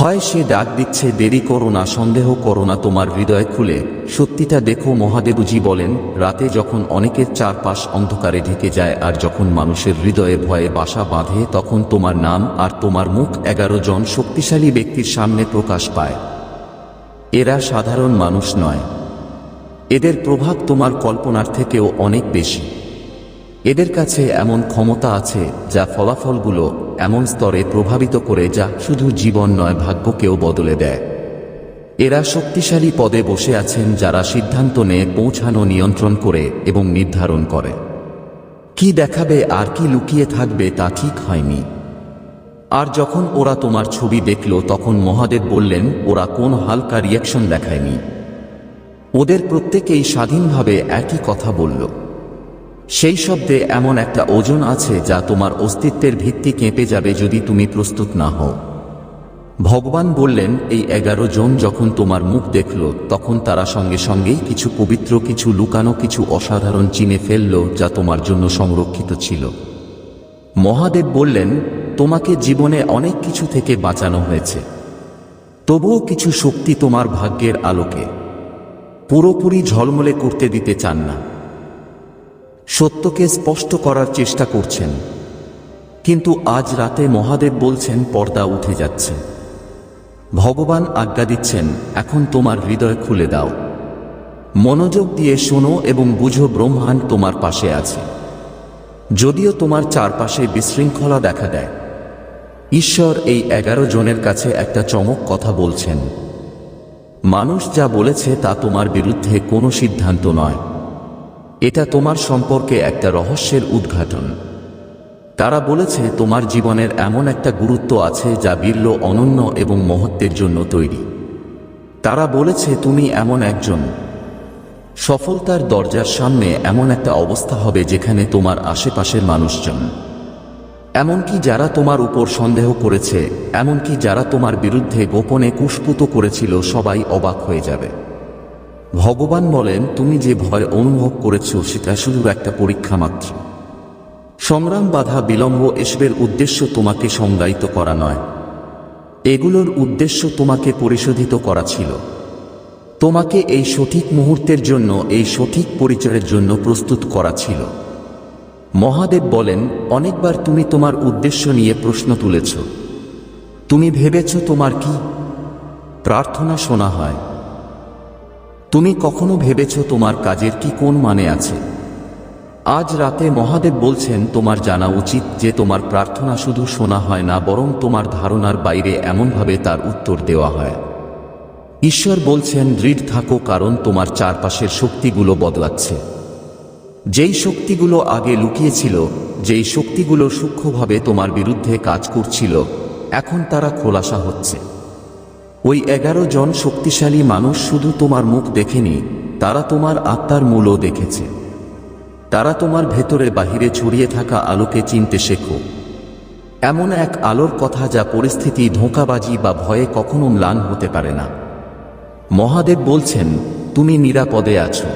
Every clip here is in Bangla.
হয় সে ডাক দিচ্ছে, দেরি করো না, সন্দেহ করো না, তোমার হৃদয় খুলে সত্যিটা দেখো। মহাদেবজি বলেন, রাতে যখন অনেকের চারপাশ অন্ধকারে ঢেকে যায় আর যখন মানুষের হৃদয়ে ভয়ে বাসা বাঁধে, তখন তোমার নাম আর তোমার মুখ 11 জন শক্তিশালী ব্যক্তির সামনে প্রকাশ পায়। এরা সাধারণ মানুষ নয়, এদের প্রভাব তোমার কল্পনার থেকেও অনেক বেশি। এদের কাছে এমন ক্ষমতা আছে যা ফলাফলগুলো এমন স্তরে প্রভাবিত করে যা শুধু জীবন নয়, ভাগ্যকেও বদলে দেয়। এরা শক্তিশালী পদে বসে আছেন যারা সিদ্ধান্ত নিয়ে পৌঁছানো নিয়ন্ত্রণ করে এবং নির্ধারণ করে। কি দেখাবে আর কি লুকিয়ে থাকবে তা ঠিক হয়নি। আর যখন ওরা তোমার ছবি দেখল তখন মহাদেব বললেন, ওরা কোন হালকা রিয়াকশন দেখায়নি। ওদের প্রত্যেকেই স্বাধীনভাবে একই কথা বলল। সেই শব্দে এমন একটা ওজন আছে যা তোমার অস্তিত্বের ভিত্তি কেঁপে যাবে যদি তুমি প্রস্তুত না হও। ভগবান বললেন, এই 11 জন যখন তোমার মুখ দেখল তখন তারা সঙ্গে সঙ্গেই কিছু পবিত্র, কিছু লুকানো, কিছু অসাধারণ চিনে ফেলল যা তোমার জন্য সংরক্ষিত ছিল। মহাদেব বললেন, তোমাকে জীবনে অনেক কিছু থেকে বাঁচানো হয়েছে, তবুও কিছু শক্তি তোমার ভাগ্যের আলোকে পুরোপুরি ঝলমলে করতে দিতে চান না। সত্যকে স্পষ্ট করার চেষ্টা করছেন, কিন্তু আজ রাতে মহাদেব বলছেন পর্দা উঠে যাচ্ছে। ভগবান আজ্ঞা দিচ্ছেন, এখন তোমার হৃদয় খুলে দাও, মনোযোগ দিয়ে শোনো এবং বুঝো ব্রহ্মাণ্ড তোমার পাশে আছে। যদিও তোমার চারপাশে বিশৃঙ্খলা দেখা দেয়, ঈশ্বর এই 11 জনের কাছে একটা চমক কথা বলছেন। মানুষ যা বলেছে তা তোমার বিরুদ্ধে কোনো সিদ্ধান্ত নয়, এটা তোমার সম্পর্কে একটা রহস্যের উদ্ঘাটন। তারা বলেছে তোমার জীবনের এমন একটা গুরুত্ব আছে যা বিরল, অনন্য এবং মহত্বের জন্য তৈরি। তারা বলেছে তুমি এমন একজন, সফলতার দরজার সামনে এমন একটা অবস্থা হবে যেখানে তোমার আশেপাশের মানুষজন, এমনকি যারা তোমার উপর সন্দেহ করেছে, এমনকি যারা তোমার বিরুদ্ধে গোপনে কুশপুত করেছিল, সবাই অবাক হয়ে যাবে। ভগবান বলেন, তুমি যে ভয় অনুভব করেছ সেটা শুধু একটা পরীক্ষা মাত্র। সংগ্রাম, বাধা, বিলম্ব এসবের উদ্দেশ্য তোমাকে সংজ্ঞায়িত করা নয়, এগুলোর উদ্দেশ্য তোমাকে পরিশোধিত করা ছিল। তোমাকে এই সঠিক মুহূর্তের জন্য, এই সঠিক পরিচয়ের জন্য প্রস্তুত করা ছিল। মহাদেব বলেন, অনেকবার তুমি তোমার উদ্দেশ্য নিয়ে প্রশ্ন তুলেছ। তুমি ভেবেছ তোমার কি প্রার্থনা শোনা হয়? তুমি কখনো ভেবেছ তোমার কাজের কি কোন মানে আছে? আজ রাতে মহাদেব বলছেন, তোমার জানা উচিত যে তোমার প্রার্থনা শুধু শোনা হয় না, বরং তোমার ধারণার বাইরে এমনভাবে তার উত্তর দেওয়া হয়। ঈশ্বর বলছেন, দৃঢ় থাকো, কারণ তোমার চারপাশের শক্তিগুলো বদলাচ্ছে। যেই শক্তিগুলো আগে লুকিয়েছিল, যেই শক্তিগুলো সূক্ষ্মভাবে তোমার বিরুদ্ধে কাজ করছিল, এখন তারা খোলাসা হচ্ছে। ওই 11 জন শক্তিশালী মানুষ শুধু তোমার মুখ দেখেনি, তারা তোমার আত্মার মূলও দেখেছে। তারা তোমার ভেতরে বাহিরে ছড়িয়ে থাকা আলোকে চিনতে শেখো, এমন এক আলোর কথা যা পরিস্থিতি, ধোঁকাবাজি বা ভয়ে কখনো ম্লান হতে পারে না। মহাদেব বলছেন, তুমি নিরাপদে আছো,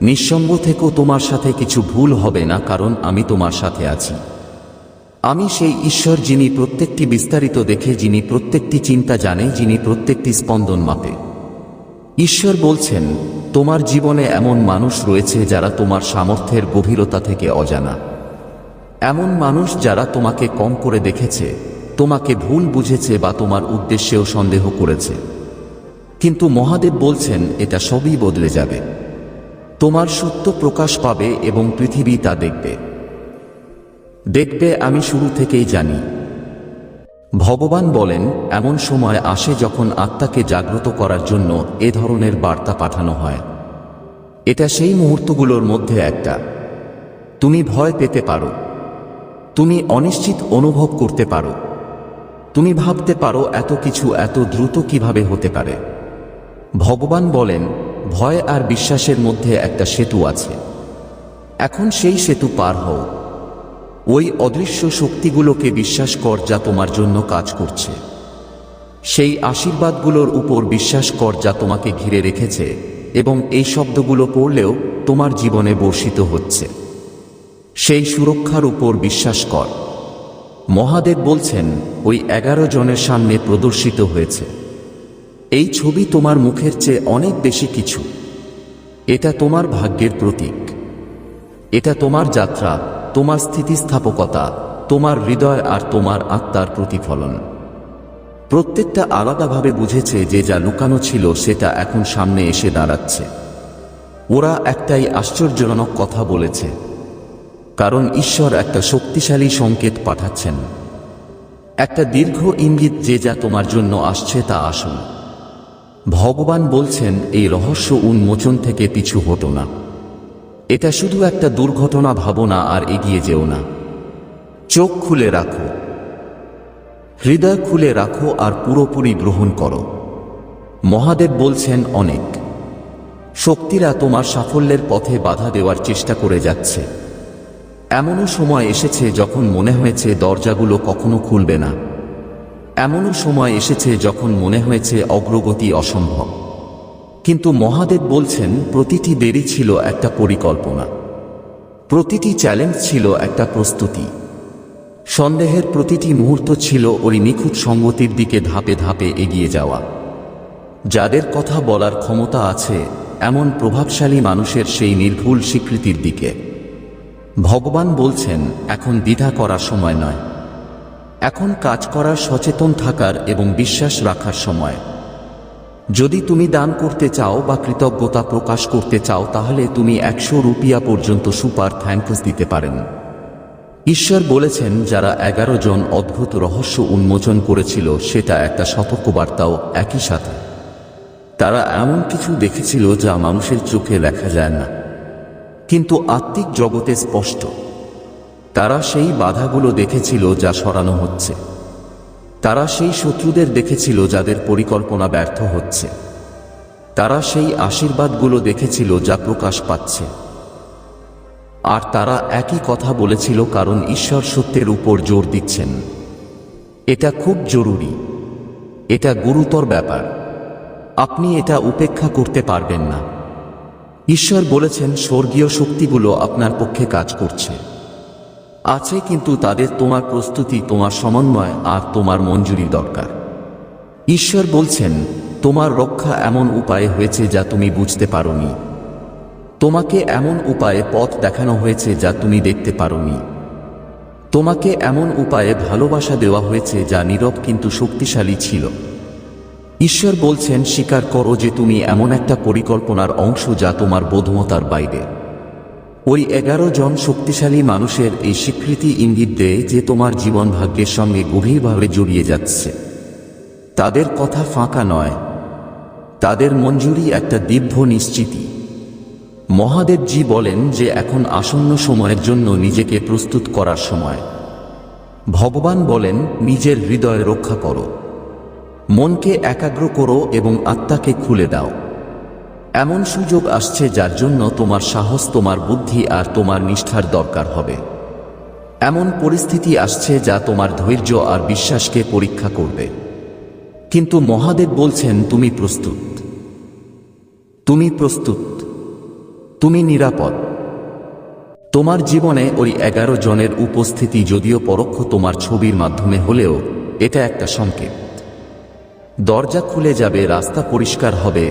নিঃসঙ্গ থেকো, তোমার সাথে কিছু ভুল হবে না, কারণ আমি তোমার সাথে আছি। আমি সেই ঈশ্বর যিনি প্রত্যেকটি বিস্তারিত দেখে, যিনি প্রত্যেকটি চিন্তা জানে, যিনি প্রত্যেকটি স্পন্দন মাপে। ঈশ্বর বলছেন, তোমার জীবনে এমন মানুষ রয়েছে যারা তোমার সামর্থ্যের গভীরতা থেকে অজানা, এমন মানুষ যারা তোমাকে কম করে দেখেছে, তোমাকে ভুল বুঝেছে বা তোমার উদ্দেশ্যেও সন্দেহ করেছে। কিন্তু মহাদেব বলছেন, এটা সবই বদলে যাবে। তোমার সত্য প্রকাশ পাবে এবং পৃথিবী তা দেখবে। আমি শুরু থেকেই জানি। ভগবান বলেন, এমন সময় আসে যখন আত্মাকে জাগ্রত করার জন্য এ ধরনের বার্তা পাঠানো হয়। এটা সেই মুহূর্তগুলোর মধ্যে একটা। তুমি ভয় পেতে পারো, তুমি অনিশ্চিত অনুভব করতে পারো, তুমি ভাবতে পারো এত কিছু এত দ্রুত কিভাবে হতে পারে। ভগবান বলেন, ভয় আর বিশ্বাসের মধ্যে একটা সেতু আছে। এখন সেই সেতু পার হও। ওই অদৃশ্য শক্তিগুলোকে বিশ্বাস কর যা তোমার জন্য কাজ করছে। সেই আশীর্বাদগুলোর উপর বিশ্বাস কর যা তোমাকে ঘিরে রেখেছে এবং এই শব্দগুলো পড়লেও তোমার জীবনে বর্ষিত হচ্ছে। সেই সুরক্ষার উপর বিশ্বাস কর। মহাদেব বলছেন, ওই 11 জনের সামনে প্রদর্শিত হয়েছে। এই ছবি তোমার মুখের চেয়ে অনেক বেশি কিছু। এটা তোমার ভাগ্যের প্রতীক। এটা তোমার যাত্রা, তোমার স্থিতিস্থাপকতা, তোমার হৃদয় আর তোমার আত্মার প্রতিফলন। প্রত্যেকটা আলাদাভাবে বুঝেছে যে যা লুকানো ছিল সেটা এখন সামনে এসে দাঁড়াচ্ছে। ওরা একটাই আশ্চর্যজনক কথা বলেছে, কারণ ঈশ্বর একটা শক্তিশালী সংকেত পাঠাচ্ছেন, একটা দীর্ঘ ইঙ্গিত যে যা তোমার জন্য আসছে তা আসুন। ভগবান বলছেন, এই রহস্য উন্মোচন থেকে পিছু হটো না। এটা শুধু একটা দুর্ঘটনা ভাবো না আর এগিয়ে যেও না। চোখ খুলে রাখো, হৃদয় খুলে রাখো আর পুরোপুরি গ্রহণ করো। মহাদেব বলছেন, অনেক শক্তিরা তোমার সাফল্যের পথে বাধা দেওয়ার চেষ্টা করে যাচ্ছে। এমনও সময় এসেছে যখন মনে হয়েছে দরজাগুলো কখনো খুলবে না। এমনও সময় এসেছে যখন মনে হয়েছে অগ্রগতি অসম্ভব। কিন্তু মহাদেব বলছেন, প্রতিটি দেরি ছিল একটা পরিকল্পনা, প্রতিটি চ্যালেঞ্জ ছিল একটা প্রস্তুতি, সন্দেহের প্রতিটি মুহূর্ত ছিল ওই নিখুঁত সঙ্গতির দিকে ধাপে ধাপে এগিয়ে যাওয়া। যাদের কথা বলার ক্ষমতা আছে এমন প্রভাবশালী মানুষের সেই নির্ভুল স্বীকৃতির দিকে। ভগবান বলছেন, এখন দ্বিধা করার সময় নয়, এখন কাজ করার, সচেতন থাকার এবং বিশ্বাস রাখার সময়। যদি তুমি দান করতে চাও বা কৃতজ্ঞতা প্রকাশ করতে চাও তাহলে তুমি 100 রুপিয়া পর্যন্ত সুপার থ্যাঙ্কস দিতে পারেন। ঈশ্বর বলেছেন, যারা 11 জন অদ্ভুত রহস্য উন্মোচন করেছিল সেটা একটা সতর্কবার্তাও একই সাথে। তারা এমন কিছু দেখেছিল যা মানুষের চোখে দেখা যায় না, কিন্তু আত্মিক জগতে স্পষ্ট। তারা সেই বাধাগুলো দেখেছিল যা সরানো হচ্ছে। তারা সেই শত্রুদের দেখেছিল যাদের পরিকল্পনা ব্যর্থ হচ্ছে। তারা সেই আশীর্বাদগুলো দেখেছিল যা প্রকাশ পাচ্ছে। আর তারা একই কথা বলেছিল, কারণ ঈশ্বর সত্যের উপর জোর দিচ্ছেন। এটা খুব জরুরি, এটা গুরুতর ব্যাপার, আপনি এটা উপেক্ষা করতে পারবেন না। ঈশ্বর বলেছেন, স্বর্গীয় শক্তিগুলো আপনার পক্ষে কাজ করছে আছে, কিন্তু তাদের তোমার প্রস্তুতি, তোমার সমন্বয় আর তোমার মঞ্জুরি দরকার। ঈশ্বর বলছেন, তোমার রক্ষা এমন উপায়ে হয়েছে যা তুমি বুঝতে পারোনি। তোমাকে এমন উপায়ে পথ দেখানো হয়েছে যা তুমি দেখতে পারোনি। তোমাকে এমন উপায়ে ভালোবাসা দেওয়া হয়েছে যা নীরব কিন্তু শক্তিশালী ছিল। ঈশ্বর বলছেন, স্বীকার করো যে তুমি এমন একটা পরিকল্পনার অংশ যা তোমার বোধমতার বাইরে। ওই 11 জন শক্তিশালী মানুষের এই স্বীকৃতি ইঙ্গিত দেয় যে তোমার জীবন ভাগ্যের সঙ্গে গভীরভাবে জড়িয়ে যাচ্ছে। তাদের কথা ফাঁকা নয়, তাদের মঞ্জুরি একটা দিব্য নিশ্চিতি। মহাদেবজি বলেন যে এখন আসন্ন সময়ের জন্য নিজেকে প্রস্তুত করার সময়। ভগবান বলেন, নিজের হৃদয় রক্ষা করো, মনকে একাগ্র করো এবং আত্মাকে খুলে দাও। এমন সুযোগ আসছে যার জন্য তোমার সাহস, তোমার বুদ্ধি আর তোমার নিষ্ঠার দরকার হবে। এমন পরিস্থিতি আসছে যা তোমার ধৈর্য আর বিশ্বাসকে পরীক্ষা করবে। কিন্তু মহাদেব বলছেন, তুমি প্রস্তুত, তুমি প্রস্তুত, তুমি নিরাপদ। তোমার জীবনে ওই 11 জনের উপস্থিতি, যদিও পরোক্ষ তোমার ছবির মাধ্যমে হলেও, এটা একটা সংকেত। দরজা খুলে যাবে, রাস্তা পরিষ্কার হবে,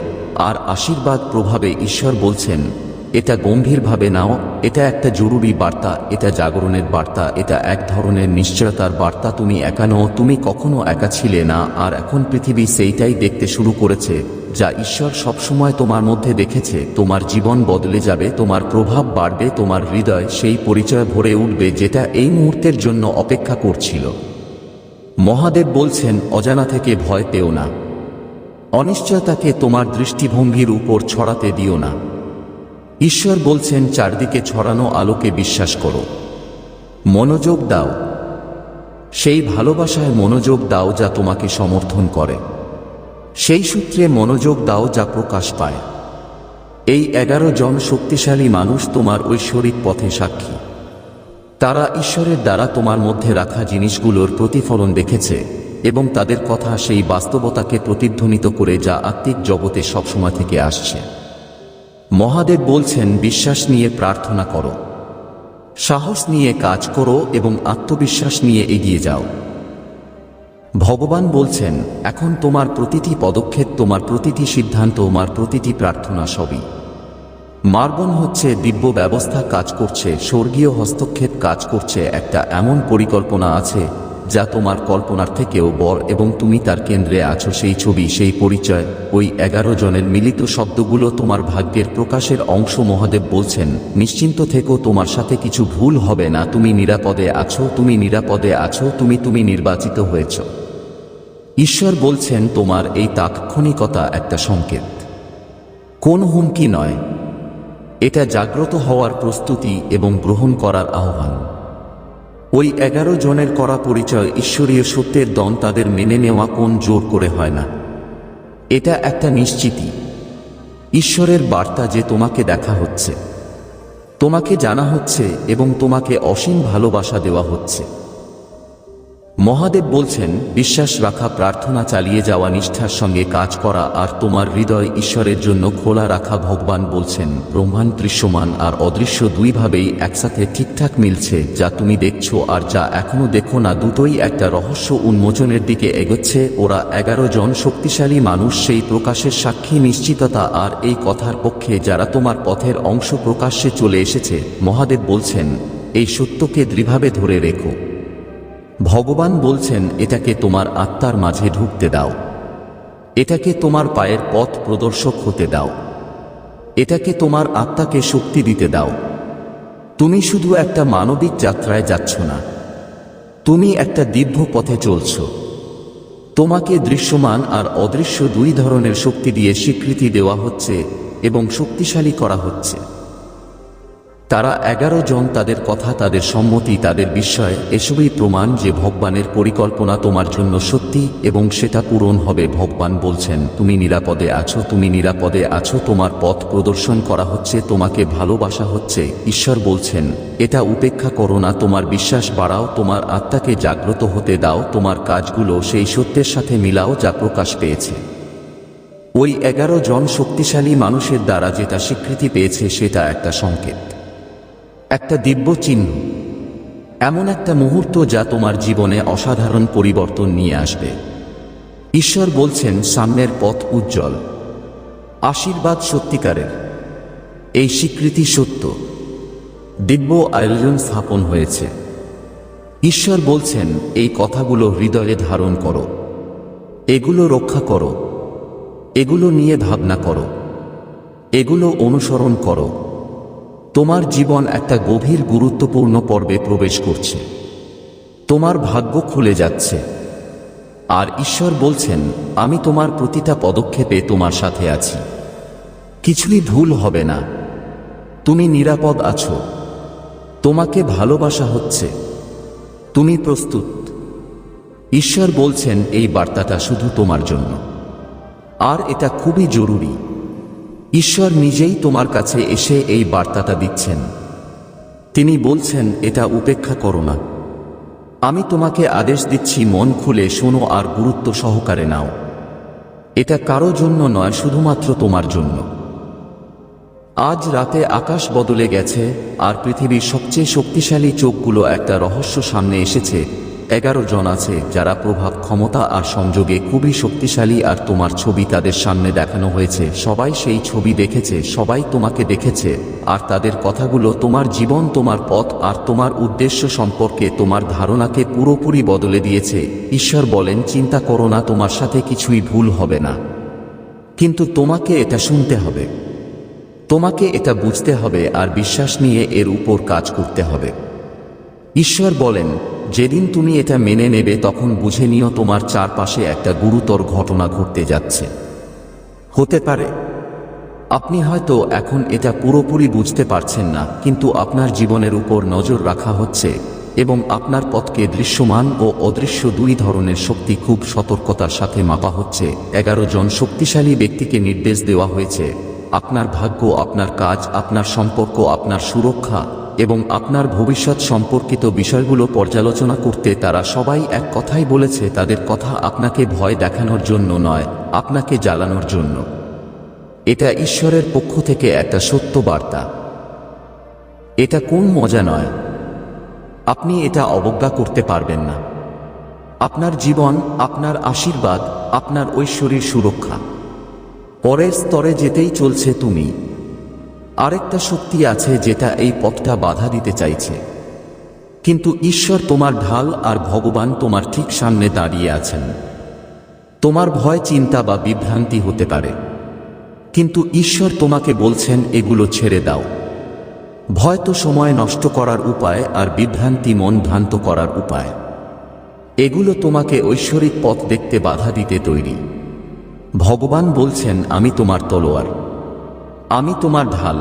আর আশীর্বাদ প্রভাবে। ঈশ্বর বলছেন, এটা গম্ভীরভাবে নাও। এটা একটা জরুরি বার্তা, এটা জাগরণের বার্তা, এটা এক ধরনের নিশ্চয়তার বার্তা। তুমি একা নও, তুমি কখনো একা ছিলে না, আর এখন পৃথিবী সেইটাই দেখতে শুরু করেছে যা ঈশ্বর সবসময় তোমার মধ্যে দেখেছে। তোমার জীবন বদলে যাবে, তোমার প্রভাব বাড়বে, তোমার হৃদয় সেই পরিচয় ভরে উঠবে যেটা এই মুহূর্তের জন্য অপেক্ষা করছিল। মহাদেব বলছেন, অজানা থেকে ভয় পেও না, অনিশ্চয়তাকে তোমার দৃষ্টিভঙ্গির উপর ছড়াতে দিও না। ঈশ্বর বলছেন, চারদিকে ছড়ানো আলোকে বিশ্বাস করো, মনোযোগ দাও, সেই ভালোবাসায় মনোযোগ দাও যা তোমাকে সমর্থন করে, সেই সূত্রে মনোযোগ দাও যা প্রকাশ পায়। এই 11 জন শক্তিশালী মানুষ তোমার ঐশ্বরিক পথে সাক্ষী। তারা ঈশ্বরের দ্বারা তোমার মধ্যে রাখা জিনিসগুলোর প্রতিফলন দেখেছে এবং তাদের কথা সেই বাস্তবতাকে প্রতিধ্বনিত করে যা আত্মিক জগতে সবসময় থেকে আসছে। মহাদেব বলছেন, বিশ্বাস নিয়ে প্রার্থনা করো, সাহস নিয়ে কাজ করো এবং আত্মবিশ্বাস নিয়ে এগিয়ে যাও। ভগবান বলছেন, এখন তোমার প্রতিটি পদক্ষেপ, তোমার প্রতিটি সিদ্ধান্ত, তোমার প্রতিটি প্রার্থনা সবই মার্বন হচ্ছে দিব্য ব্যবস্থা কাজ করছে, স্বর্গীয় হস্তক্ষেপ কাজ করছে। একটা এমন পরিকল্পনা আছে যা তোমার কল্পনার থেকেও বড় এবং তুমি তার কেন্দ্রে আছো। সেই ছবি, সেই পরিচয়, ওই 11 জনের মিলিত শব্দগুলো তোমার ভাগ্যের প্রকাশের অংশ। মহাদেব বলছেন, নিশ্চিন্ত থেকো, তোমার সাথে কিছু ভুল হবে না। তুমি নিরাপদে আছো, তুমি নিরাপদে আছো, তুমি নির্বাচিত হয়েছ। ঈশ্বর বলছেন, তোমার এই তাৎক্ষণিকতা একটা সংকেত, কোন হুমকি নয়। এটা জাগ্রত হওয়ার প্রস্তুতি এবং গ্রহণ করার আহ্বান। ওই 11 জনের করা পরিচয় ঈশ্বরীয় সত্যের দন, তাদের মেনে নেওয়া কোন জোর করে হয় না। এটা একটা নিশ্চিতি, ঈশ্বরের বার্তা যে তোমাকে দেখা হচ্ছে, তোমাকে জানা হচ্ছে এবং তোমাকে অসীম ভালোবাসা দেওয়া হচ্ছে। মহাদেব বলছেন, বিশ্বাস রাখা, প্রার্থনা চালিয়ে যাওয়া, নিষ্ঠার সঙ্গে কাজ করা আর তোমার হৃদয় ঈশ্বরের জন্য খোলা রাখা। ভগবান বলছেন, ব্রহ্মাণ্ড দৃশ্যমান আর অদৃশ্য দুইভাবেই একসাথে ঠিকঠাক মিলছে। যা তুমি দেখছো আর যা এখনো দেখো না, দুটোই একটা রহস্য উন্মোচনের দিকে এগোচ্ছে। ওরা 11 জন শক্তিশালী মানুষ, সেই প্রকাশের সাক্ষী, নিশ্চিততা আর এই কথার পক্ষে যারা তোমার পথের অংশ প্রকাশ্যে চলে এসেছে। মহাদেব বলছেন, এই সত্যকে দৃঢ়ভাবে ধরে রেখো। ভগবান বলছেন, এটাকে তোমার আত্মার মাঝে ঢুকতে দাও, এটাকে তোমার পায়ের পথ প্রদর্শক হতে দাও, এটাকে তোমার আত্মাকে শক্তি দিতে দাও। তুমি শুধু একটা মানবিক যাত্রায় যাচ্ছ না, তুমি একটা দিব্য পথে চলছ। তোমাকে দৃশ্যমান আর অদৃশ্য দুই ধরনের শক্তি দিয়ে স্বীকৃতি দেওয়া হচ্ছে এবং শক্তিশালী করা হচ্ছে। তারা 11 জন, তাদের কথা, তাদের সম্মতি, তাদের বিস্ময়, এসবই প্রমাণ যে ভগবানের পরিকল্পনা তোমার জন্য সত্যি এবং সেটা পূরণ হবে। ভগবান বলছেন, তুমি নিরাপদে আছো, তুমি নিরাপদে আছো, তোমার পথ প্রদর্শন করা হচ্ছে, তোমাকে ভালোবাসা হচ্ছে। ঈশ্বর বলছেন, এটা উপেক্ষা করো না, তোমার বিশ্বাস বাড়াও, তোমার আত্মাকে জাগ্রত হতে দাও, তোমার কাজগুলো সেই সত্যের সাথে মিলাও যা প্রকাশ পেয়েছে। ওই 11 জন শক্তিশালী মানুষের দ্বারা যেটা স্বীকৃতি পেয়েছে সেটা একটা সংকেত, একটা দিব্য চিহ্ন, এমন একটা মুহূর্ত যা তোমার জীবনে অসাধারণ পরিবর্তন নিয়ে আসবে। ঈশ্বর বলছেন, সামনের পথ উজ্জ্বল, আশীর্বাদ সত্যিকারের, এই স্বীকৃতি সত্য, দিব্য আয়োজন স্থাপন হয়েছে। ঈশ্বর বলছেন, এই কথাগুলো হৃদয়ে ধারণ করো, এগুলো রক্ষা করো, এগুলো নিয়ে ভাবনা করো, এগুলো অনুসরণ করো। তোমার জীবন একটা গভীর গুরুত্বপূর্ণ পর্বে প্রবেশ করছে, তোমার ভাগ্য খুলে যাচ্ছে। আর ঈশ্বর বলছেন, আমি তোমার প্রতিটা পদক্ষেপে তোমার সাথে আছি, কিছুই ভুল হবে না, তুমি নিরাপদ আছো, তোমাকে ভালোবাসা হচ্ছে, তুমি প্রস্তুত। ঈশ্বর বলছেন, এই বার্তাটা শুধু তোমার জন্য, আর এটা খুবই জরুরি। ঈশ্বর নিজেই তোমার কাছে এসে এই বার্তাটা দিচ্ছেন। তিনি বলছেন, এটা উপেক্ষা করো না, আমি তোমাকে আদেশ দিচ্ছি, মন খুলে শোনো আর গুরুত্ব সহকারে নাও। এটা কারো জন্য নয়, শুধুমাত্র তোমার জন্য। আজ রাতে আকাশ বদলে গেছে আর পৃথিবীর সবচেয়ে শক্তিশালী চোখগুলো একটা রহস্য সামনে এসেছে। 11 জন আছে যারা প্রভাব, ক্ষমতা আর সংযোগে খুবই শক্তিশালী, আর তোমার ছবি তাদের সামনে দেখানো হয়েছে। সবাই সেই ছবি দেখেছে, সবাই তোমাকে দেখেছে, আর তাদের কথাগুলো তোমার জীবন, তোমার পথ আর তোমার উদ্দেশ্য সম্পর্কে তোমার ধারণাকে পুরোপুরি বদলে দিয়েছে। ঈশ্বর বলেন, চিন্তা করো না, তোমার সাথে কিছুই ভুল হবে না, কিন্তু তোমাকে এটা শুনতে হবে, তোমাকে এটা বুঝতে হবে আর বিশ্বাস নিয়ে এর উপর কাজ করতে হবে। ঈশ্বর বলেন, যেদিন তুমি এটা মেনে নেবে তখন বুঝে নিও তোমার চারপাশে একটা গুরুতর ঘটনা ঘটতে যাচ্ছে। হতে পারে আপনি হয়তো এখন এটা পুরোপুরি বুঝতে পারছেন না, কিন্তু আপনার জীবনের উপর নজর রাখা হচ্ছে এবং আপনার পথকে দৃশ্যমান ও অদৃশ্য দুই ধরনের শক্তি খুব সতর্কতার সাথে মাপা হচ্ছে। 11 জন শক্তিশালী ব্যক্তিকে নির্দেশ দেওয়া হয়েছে, আপনার ভাগ্য, আপনার কাজ, আপনার সম্পর্ক, আপনার সুরক্ষা এবং আপনার ভবিষ্যৎ সম্পর্কিত বিষয়গুলো পর্যালোচনা করতে। তারা সবাই এক কথাই বলেছে, তাদের কথা আপনাকে ভয় দেখানোর জন্য নয়, আপনাকে জ্বালানোর জন্য। এটা ঈশ্বরের পক্ষ থেকে একটা সত্য বার্তা। এটা কোন মজা নয়, আপনি এটা অবজ্ঞা করতে পারবেন না। আপনার জীবন, আপনার আশীর্বাদ, আপনার ঐশ্বরিক সুরক্ষা। পরের স্তরে যেতেই চলছে তুমি। আরেকটা শক্তি আছে যেটা এই পথটা বাধা দিতে চাইছে, কিন্তু ঈশ্বর তোমার ঢাল আর ভগবান তোমার ঠিক সামনে দাঁড়িয়ে আছেন। তোমার ভয়, চিন্তা বা বিভ্রান্তি হতে পারে, কিন্তু ঈশ্বর তোমাকে বলছেন এগুলো ছেড়ে দাও। ভয় তো সময় নষ্ট করার উপায়, আর বিভ্রান্তি মন ভ্রান্ত করার উপায়। এগুলো তোমাকে ঐশ্বরিক পথ দেখতে বাধা দিতে তৈরি। ভগবান বলছেন, আমি তোমার তলোয়ার, আমি তোমার ঢাল,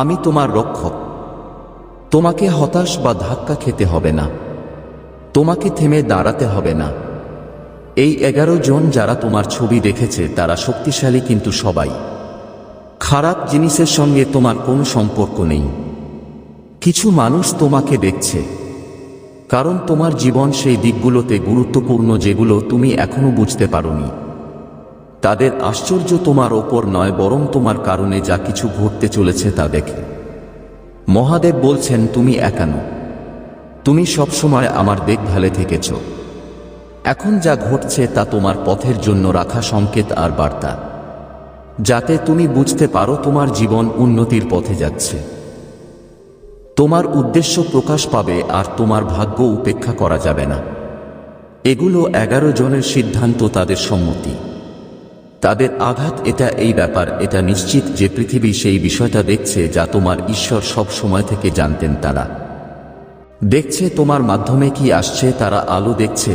আমি তোমার রক্ষক। তোমাকে হতাশ বা ধাক্কা খেতে হবে না, তোমাকে থেমে দাঁড়াতে হবে না। এই 11 জন যারা তোমার ছবি দেখেছে তারা শক্তিশালী, কিন্তু সবাই খারাপ জিনিসের সঙ্গে তোমার কোনো সম্পর্ক নেই। কিছু মানুষ তোমাকে দেখছে, কারণ তোমার জীবন সেই দিকগুলোতে গুরুত্বপূর্ণ যেগুলো তুমি এখনো বুঝতে পারোনি। তাদের আশ্চর্য তোমার ওপর নয়, বরং তোমার কারণে যা কিছু ঘটতে চলেছে তা দেখে। মহাদেব বলছেন, তুমি একা নও, তুমি সবসময় আমার দেখভালে থেকেছ। এখন যা ঘটছে তা তোমার পথের জন্য রাখা সংকেত আর বার্তা, যাতে তুমি বুঝতে পারো তোমার জীবন উন্নতির পথে যাচ্ছে। তোমার উদ্দেশ্য প্রকাশ পাবে, আর তোমার ভাগ্য উপেক্ষা করা যাবে না। এগুলো 11 জনের সিদ্ধান্ত, তাদের সম্মতি, তাদের আঘাত। এটা এই ব্যাপার, এটা নিশ্চিত যে পৃথিবী সেই বিষয়টা দেখছে যা তোমার ঈশ্বর সব সময় থেকে জানতেন। তারা দেখছে তোমার মাধ্যমে কি আসছে, তারা আলো দেখছে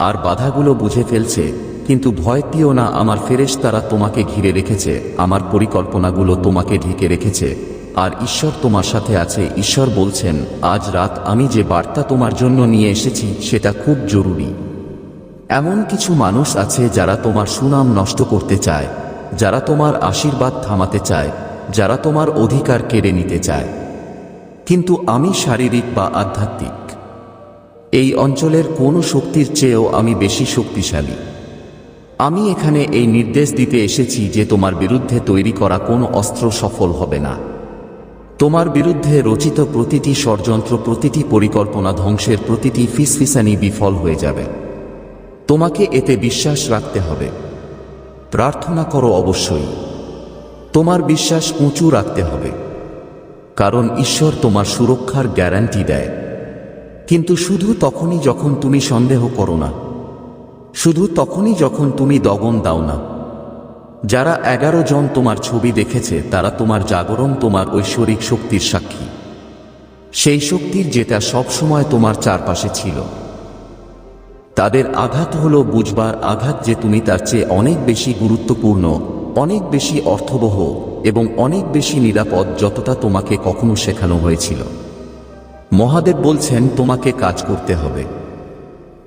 আর বাধাগুলো বুঝে ফেলছে। কিন্তু ভয় পেও না, আমার ফেরেশতারা তোমাকে ঘিরে রেখেছে, আমার পরিকল্পনাগুলো তোমাকে ঢেকে রেখেছে, আর ঈশ্বর তোমার সাথে আছে। ঈশ্বর বলছেন, আজ রাত আমি যে বার্তা তোমার জন্য নিয়ে এসেছি সেটা খুব জরুরি। এমন কিছু মানুষ আছে যারা তোমার সুনাম নষ্ট করতে চায়, যারা তোমার আশীর্বাদ থামাতে চায়, যারা তোমার অধিকার কেড়ে নিতে চায়। কিন্তু আমি শারীরিক বা আধ্যাত্মিক এই অঞ্চলের কোনো শক্তির চেয়েও আমি বেশি শক্তিশালী। আমি এখানে এই নির্দেশ দিতে এসেছি যে তোমার বিরুদ্ধে তৈরি করা কোনো অস্ত্র সফল হবে না। তোমার বিরুদ্ধে রচিত প্রতিটি ষড়যন্ত্র, প্রতিটি পরিকল্পনা, ধ্বংসের প্রতিটি ফিসফিসানি বিফল হয়ে যাবে। তোমাকে এতে বিশ্বাস রাখতে হবে। প্রার্থনা করো অবশ্যই, তোমার বিশ্বাস উঁচু রাখতে হবে, কারণ ঈশ্বর তোমার সুরক্ষার গ্যারান্টি দেয়। কিন্তু শুধু তখনই যখন তুমি সন্দেহ করো না, শুধু তখনই যখন তুমি দমন দাও না। যারা 11 জন তোমার ছবি দেখেছে তারা তোমার জাগরণ, তোমার ঐশ্বরিক শক্তির সাক্ষী, সেই শক্তির যেটা সবসময় তোমার চারপাশে ছিল। তাদের আঘাত হলো বুঝবার আঘাত যে তুমি তার চেয়ে অনেক বেশি গুরুত্বপূর্ণ, অনেক বেশি অর্থবহ এবং অনেক বেশি নিরাপদ, যতটা তোমাকে কখনো শেখানো হয়েছিল। মহাদেব বলছেন, তোমাকে কাজ করতে হবে।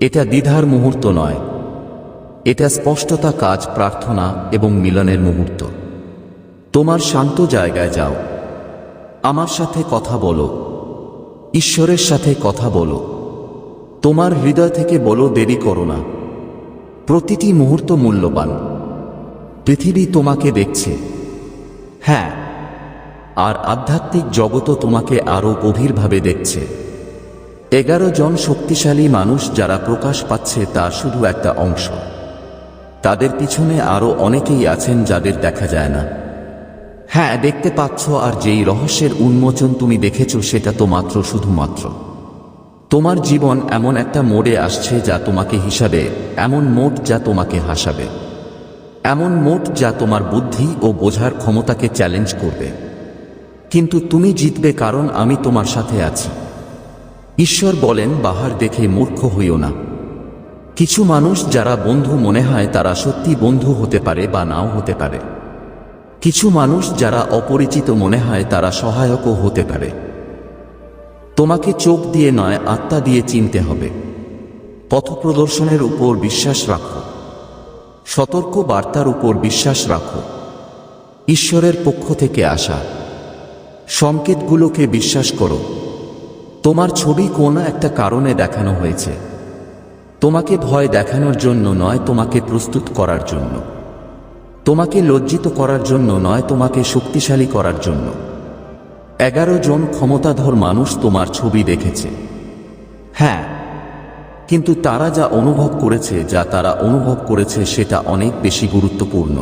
এটা দ্বিধার মুহূর্ত নয়, এটা স্পষ্টতা, কাজ, প্রার্থনা এবং মিলনের মুহূর্ত। তোমার শান্ত জায়গায় যাও, আমার সাথে কথা বলো, ঈশ্বরের সাথে কথা বলো। তোমার হৃদয় থেকে বলো, দেরি করো না, প্রতিটি মুহূর্ত মূল্যবান। পৃথিবী তোমাকে দেখছে, হ্যাঁ, আর আধ্যাত্মিক জগৎও তোমাকে আরও গভীরভাবে দেখছে। 11 জন শক্তিশালী মানুষ যারা প্রকাশ পাচ্ছে তা শুধু একটা অংশ। তাদের পিছনে আরও অনেকেই আছেন যাদের দেখা যায় না। হ্যাঁ, দেখতে পাচ্ছ, আর যেই রহস্যের উন্মোচন তুমি দেখেছ সেটা তো মাত্র, শুধুমাত্র। তোমার জীবন এমন একটা মোড়ে আসছে যা তোমাকে হিসাবে, এমন মোড় যা তোমাকে হাসাবে, এমন মোড় যা তোমার বুদ্ধি ও বোঝার ক্ষমতাকে চ্যালেঞ্জ করবে। কিন্তু তুমি জিতবে, কারণ আমি তোমার সাথে আছি। ঈশ্বর বলেন, বাহার দেখে মূর্খ হইও না। কিছু মানুষ যারা বন্ধু মনে হয় তারা সত্যি বন্ধু হতে পারে বা নাও হতে পারে। কিছু মানুষ যারা অপরিচিত মনে হয় তারা সহায়কও হতে পারে। তোমাকে চোখ দিয়ে নয়, আত্মা দিয়ে চিনতে হবে। পথপ্রদর্শনের উপর বিশ্বাস রাখো, সতর্ক বার্তার উপর বিশ্বাস রাখো, ঈশ্বরের পক্ষ থেকে আসা সংকেতগুলোকে বিশ্বাস করো। তোমার ছবি কোনো একটা কারণে দেখানো হয়েছে, তোমাকে ভয় দেখানোর জন্য নয়, তোমাকে প্রস্তুত করার জন্য। তোমাকে লজ্জিত করার জন্য নয়, তোমাকে শক্তিশালী করার জন্য। 11 জন ক্ষমতাধর মানুষ তোমার ছবি দেখেছে। হ্যাঁ, কিন্তু তারা যা অনুভব করেছে সেটা অনেক বেশি গুরুত্বপূর্ণ।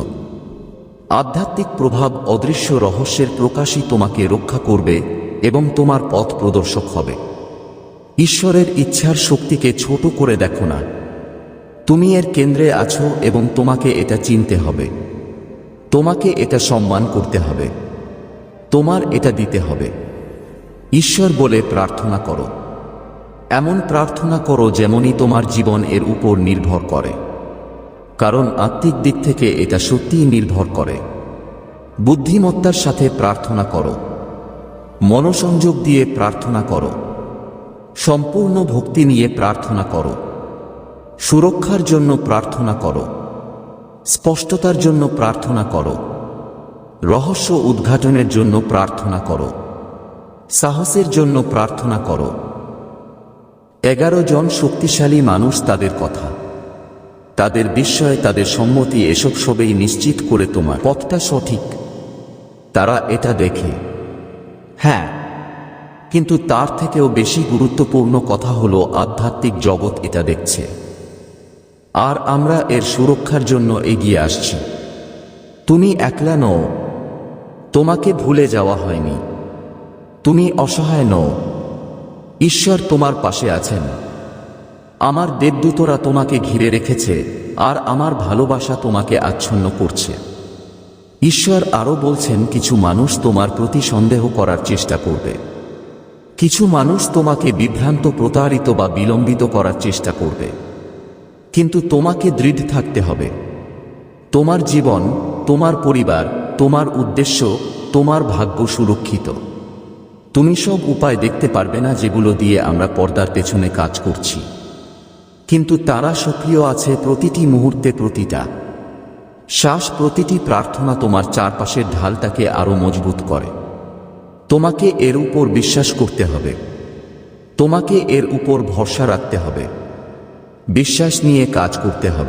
আধ্যাত্মিক প্রভাব, অদৃশ্য রহস্যের প্রকাশই তোমাকে রক্ষা করবে এবং তোমার পথ প্রদর্শক হবে। ঈশ্বরের ইচ্ছার শক্তিকে ছোট করে দেখো না। তুমি এর কেন্দ্রে আছো এবং তোমাকে এটা চিনতে হবে। তোমাকে এটা সম্মান করতে হবে। তোমার এটা দিতে হবে। ঈশ্বর বলে প্রার্থনা করো। এমন প্রার্থনা করো যেমনই তোমার জীবন এর উপর নির্ভর করে, কারণ আত্মিক দিক থেকে এটা সত্যিই নির্ভর করে। বুদ্ধিমত্তার সাথে প্রার্থনা করো। মনোসংযোগ দিয়ে প্রার্থনা করো। সম্পূর্ণ ভক্তি নিয়ে প্রার্থনা করো। সুরক্ষার জন্য প্রার্থনা করো। স্পষ্টতার জন্য প্রার্থনা করো। রহস্য উদ্ঘাটনের জন্য প্রার্থনা করো। সাহসের জন্য প্রার্থনা করো। 11 জন শক্তিশালী মানুষ, তাদের কথা, তাদের বিস্ময়, তাদের সম্মতি, এসব সবেই নিশ্চিত করে তোমার পথটা সঠিক। তারা এটা দেখে। হ্যাঁ, কিন্তু তার থেকেও বেশি গুরুত্বপূর্ণ কথা হলো আধ্যাত্মিক জগৎ এটা দেখছে। আর আমরা এর সুরক্ষার জন্য এগিয়ে আসছি। তুমি একলা নও। তোমাকে ভুলে যাওয়া হয়নি। তুমি অসহায় নও। ঈশ্বর তোমার পাশে আছেন। আমার দেবদূতরা তোমাকে ঘিরে রেখেছে, আর আমার ভালোবাসা তোমাকে আচ্ছন্ন করছে। ঈশ্বর আরও বলছেন, কিছু মানুষ তোমার প্রতি সন্দেহ করার চেষ্টা করবে। কিছু মানুষ তোমাকে বিভ্রান্ত, প্রতারিত বা বিলম্বিত করার চেষ্টা করবে, কিন্তু তোমাকে দৃঢ় থাকতে হবে। তোমার জীবন, তোমার পরিবার, তোমার উদ্দেশ্য, তোমার ভাগ্য সুরক্ষিত। তুমি সব উপায় দেখতে পারবে না যেগুলো দিয়ে আমরা পর্দার পেছনে কাজ করছি, কিন্তু তারা সক্রিয় আছে প্রতিটি মুহূর্তে, প্রতিটা শ্বাস, প্রতিটি প্রার্থনা তোমার চারপাশের ঢালটাকে আরো মজবুত করে। তোমাকে এর উপর বিশ্বাস করতে হবে। তোমাকে এর উপর ভরসা রাখতে হবে। বিশ্বাস নিয়ে কাজ করতে হবে।